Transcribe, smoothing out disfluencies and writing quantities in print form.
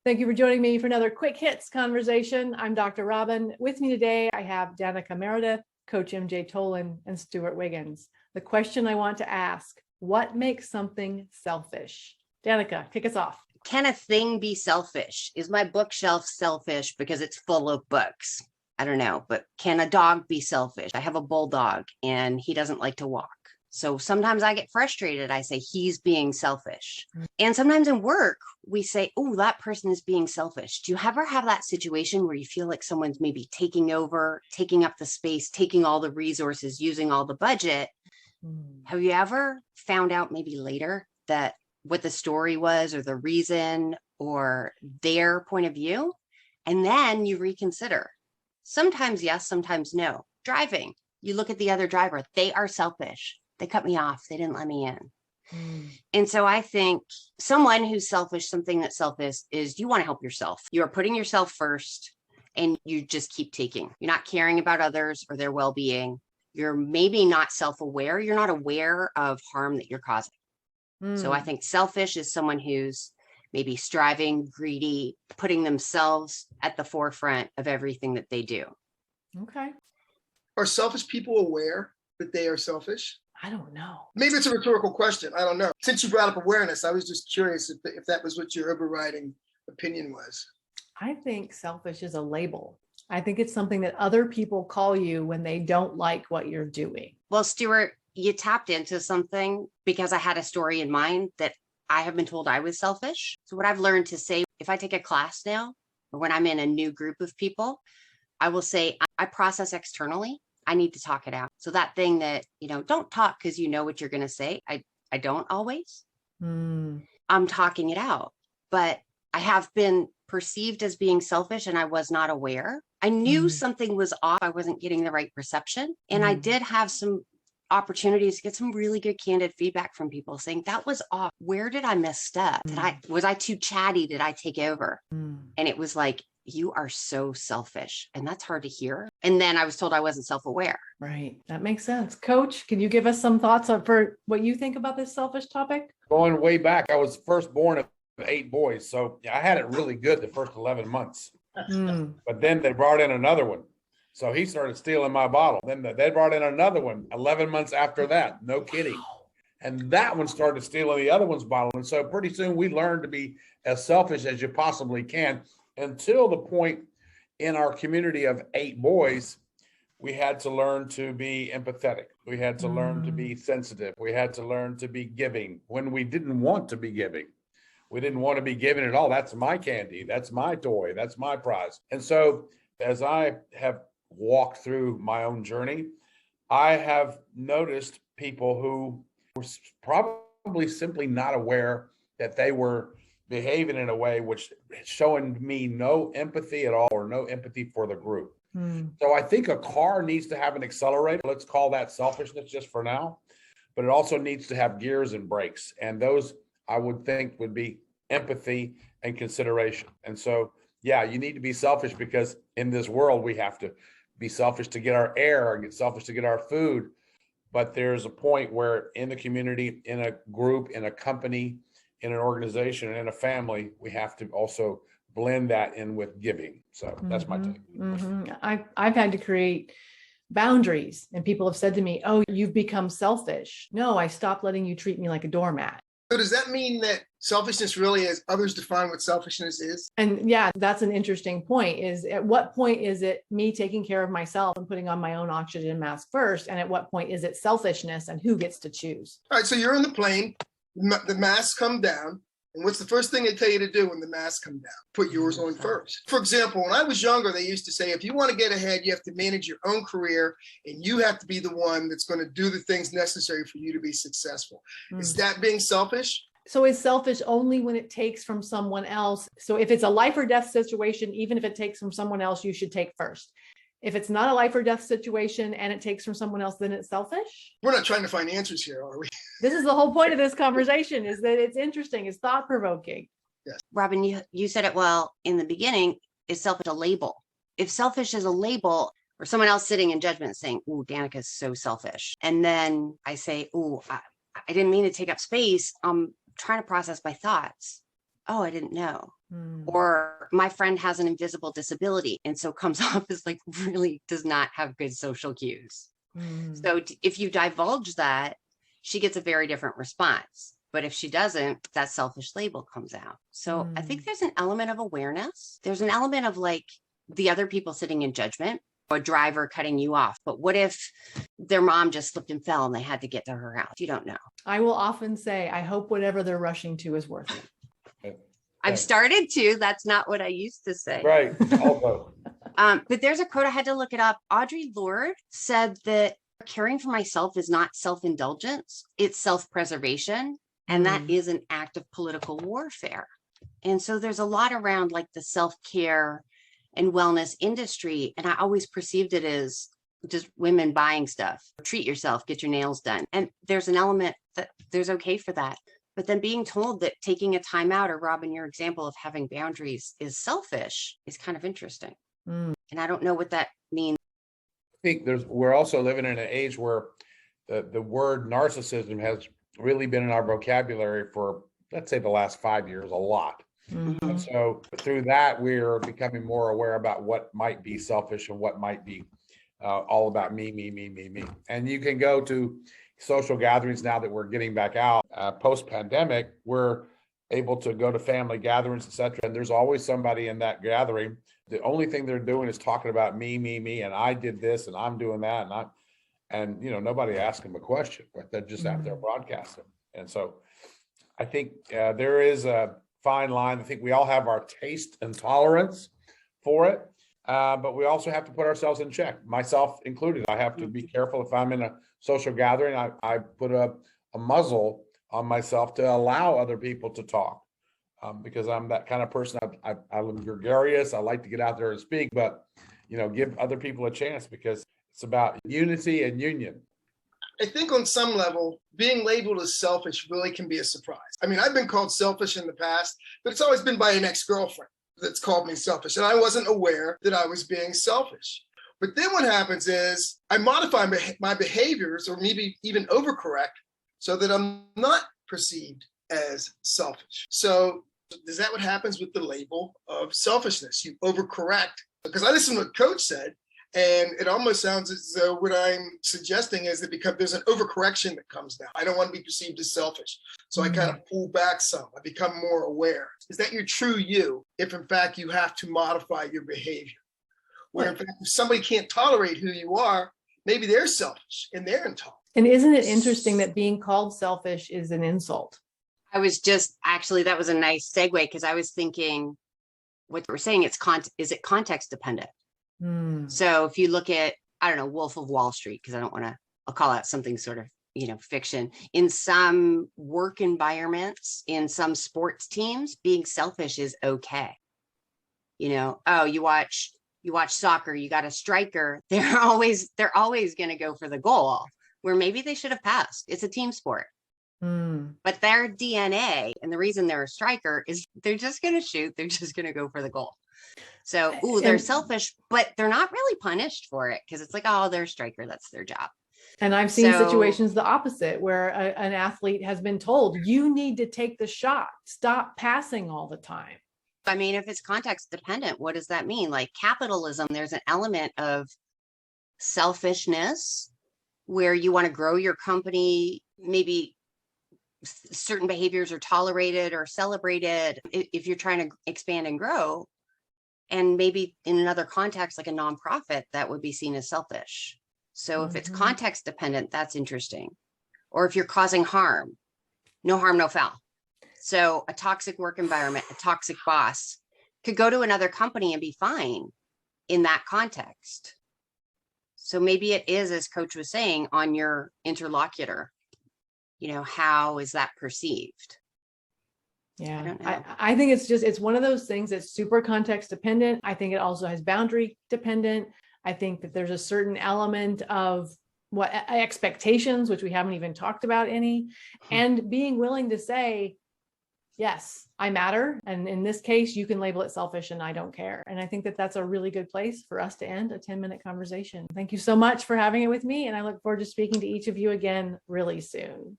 Thank you for joining me for another quick hits conversation. I'm Dr. Robyn. With me today, I have Danica Meredith, Coach MJ Tolan, and Stewart Wiggins. The question I want to ask, what makes something selfish? Danica, kick us off. Can a thing be selfish? Is my bookshelf selfish because it's full of books? I don't know, but can a dog be selfish? I have a bulldog and he doesn't like to walk. So sometimes I get frustrated. I say he's being selfish. And sometimes in work, we say, oh, that person is being selfish. Do you ever have that situation where you feel like someone's maybe taking over, taking up the space, taking all the resources, using all the budget? Have you ever found out maybe later that what the story was or the reason or their point of view? And then you reconsider. Sometimes yes, sometimes no. Driving, you look at the other driver, they are selfish. They cut me off. They didn't let me in. And so I think someone who's selfish, something that's selfish is you want to help yourself. You're putting yourself first and you just keep taking. You're not caring about others or their well-being. You're maybe not self-aware. You're not aware of harm that you're causing. So I think selfish is someone who's maybe striving, greedy, putting themselves at the forefront of everything that they do. Okay. Are selfish people aware that they are selfish? I don't know. Maybe it's a rhetorical question. I don't know. Since you brought up awareness, I was just curious if that was what your overriding opinion was. I think selfish is a label. I think it's something that other people call you when they don't like what you're doing. Well, Stewart, you tapped into something because I had a story in mind that I have been told I was selfish. So what I've learned to say, if I take a class now, or when I'm in a new group of people, I will say, I process externally. I need to talk it out. So that thing that, don't talk because you know what you're going to say. I don't always. I'm talking it out, but I have been perceived as being selfish and I was not aware. I knew something was off. I wasn't getting the right perception. And I did have some opportunities to get some really good candid feedback from people saying that was off. Where did I mess up? Was I too chatty? Did I take over? And it was like, you are so selfish. And that's hard to hear. And then I was told I wasn't self-aware. Right. That makes sense. Coach, can you give us some thoughts for what you think about this selfish topic? Going way back, I was first born of 8 boys. So I had it really good the first 11 months. But then they brought in another one. So he started stealing my bottle. Then they brought in another one 11 months after that. No kidding. And that one started stealing the other one's bottle. And so pretty soon we learned to be as selfish as you possibly can, until the point in our community of 8 boys, we had to learn to be empathetic. We had to learn to be sensitive. We had to learn to be giving when we didn't want to be giving. We didn't want to be giving at all. That's my candy. That's my toy. That's my prize. And so as I have walked through my own journey, I have noticed people who were probably simply not aware that they were behaving in a way which showing me no empathy at all or no empathy for the group. So I think a car needs to have an accelerator. Let's call that selfishness just for now, but it also needs to have gears and brakes. And those I would think would be empathy and consideration. And so, yeah, you need to be selfish because in this world, we have to be selfish to get our air or get selfish to get our food. But there's a point where in the community, in a group, in a company, in an organization, and in a family, we have to also blend that in with giving. So that's my take. I've had to create boundaries and people have said to me, oh, you've become selfish. No, I stopped letting you treat me like a doormat. So does that mean that selfishness really, as others define what selfishness is? And yeah, that's an interesting point, is at what point is it me taking care of myself and putting on my own oxygen mask first? And at what point is it selfishness and who gets to choose? All right, so you're in the plane, the masks come down. And what's the first thing they tell you to do when the masks come down? Put yours on first. For example, when I was younger, they used to say, if you want to get ahead, you have to manage your own career and you have to be the one that's going to do the things necessary for you to be successful. Is that being selfish? So is selfish only when it takes from someone else? So if it's a life or death situation, even if it takes from someone else, you should take first. If it's not a life or death situation and it takes from someone else, then it's selfish? We're not trying to find answers here, are we? This is the whole point of this conversation, is that it's interesting, it's thought-provoking. Yes. Robyn, you said it well in the beginning. Is selfish a label? If selfish is a label, or someone else sitting in judgment saying, "Ooh, Danica is so selfish," and then I say, "Ooh, I didn't mean to take up space. I'm trying to process my thoughts. Oh, I didn't know." Or my friend has an invisible disability and so comes off as like really does not have good social cues. So if you divulge that, she gets a very different response. But if she doesn't, that selfish label comes out. So I think there's an element of awareness. There's an element of like the other people sitting in judgment, a driver cutting you off. But what if their mom just slipped and fell and they had to get to her house? You don't know. I will often say, I hope whatever they're rushing to is worth it. I've started to. That's not what I used to say. Right. Although. But there's a quote, I had to look it up. Audre Lorde said that caring for myself is not self-indulgence, it's self-preservation. And that is an act of political warfare. And so there's a lot around like the self-care and wellness industry. And I always perceived it as just women buying stuff. Treat yourself, get your nails done. And there's an element that there's okay for that. But then being told that taking a time out, or Robyn, your example of having boundaries is selfish is kind of interesting. And I don't know what that means. I think we're also living in an age where the word narcissism has really been in our vocabulary for, let's say, the last 5 years, a lot. And so through that, we're becoming more aware about what might be selfish and what might be all about me, me, me, me, me. And you can go to social gatherings now that we're getting back out post-pandemic. We're able to go to family gatherings, etc. And there's always somebody in that gathering. The only thing they're doing is talking about me, me, me, and I did this and I'm doing that. And nobody asked them a question, but they're just out there broadcasting. And so I think there is a fine line. I think we all have our taste and tolerance for it. But we also have to put ourselves in check, myself included. I have to be careful if I'm in a social gathering. I put a muzzle on myself to allow other people to talk because I'm that kind of person. I'm gregarious. I like to get out there and speak, but give other people a chance because it's about unity and union. I think on some level, being labeled as selfish really can be a surprise. I mean, I've been called selfish in the past, but it's always been by an ex-girlfriend that's called me selfish. And I wasn't aware that I was being selfish. But then what happens is I modify my behaviors or maybe even overcorrect so that I'm not perceived as selfish. So is that what happens with the label of selfishness? You overcorrect. Because I listened to what Coach said, and it almost sounds as though what I'm suggesting is that because there's an overcorrection that comes down. I don't want to be perceived as selfish. So I kind of pull back some. I become more aware. Is that your true you if in fact you have to modify your behavior? Where in fact, if somebody can't tolerate who you are, maybe they're selfish and they're intolerant. And isn't it interesting that being called selfish is an insult? I was just actually, that was a nice segue because I was thinking what we're saying, is it context dependent? So if you look at, I don't know, Wolf of Wall Street, because I'll call out something sort of, fiction. In some work environments, in some sports teams, being selfish is okay. Oh, you watch soccer, you got a striker. They're always going to go for the goal where maybe they should have passed. It's a team sport. But their DNA and the reason they're a striker is they're just going to shoot. They're just going to go for the goal. So, they're selfish, but they're not really punished for it because it's like, oh, they're a striker. That's their job. And I've seen situations the opposite where an athlete has been told, you need to take the shot. Stop passing all the time. I mean, if it's context dependent, what does that mean? Like capitalism, there's an element of selfishness where you want to grow your company. Maybe certain behaviors are tolerated or celebrated if you're trying to expand and grow. And maybe in another context, like a nonprofit, that would be seen as selfish. So if it's context dependent, that's interesting. Or if you're causing harm, no harm, no foul. So a toxic work environment, a toxic boss could go to another company and be fine in that context. So maybe it is, as Coach was saying, on your interlocutor. How is that perceived? Yeah, I think it's one of those things that's super context dependent. I think it also has boundary dependent. I think that there's a certain element of what expectations, which we haven't even talked about any, and being willing to say, yes, I matter. And in this case, you can label it selfish and I don't care. And I think that that's a really good place for us to end a 10-minute conversation. Thank you so much for having it with me. And I look forward to speaking to each of you again really soon.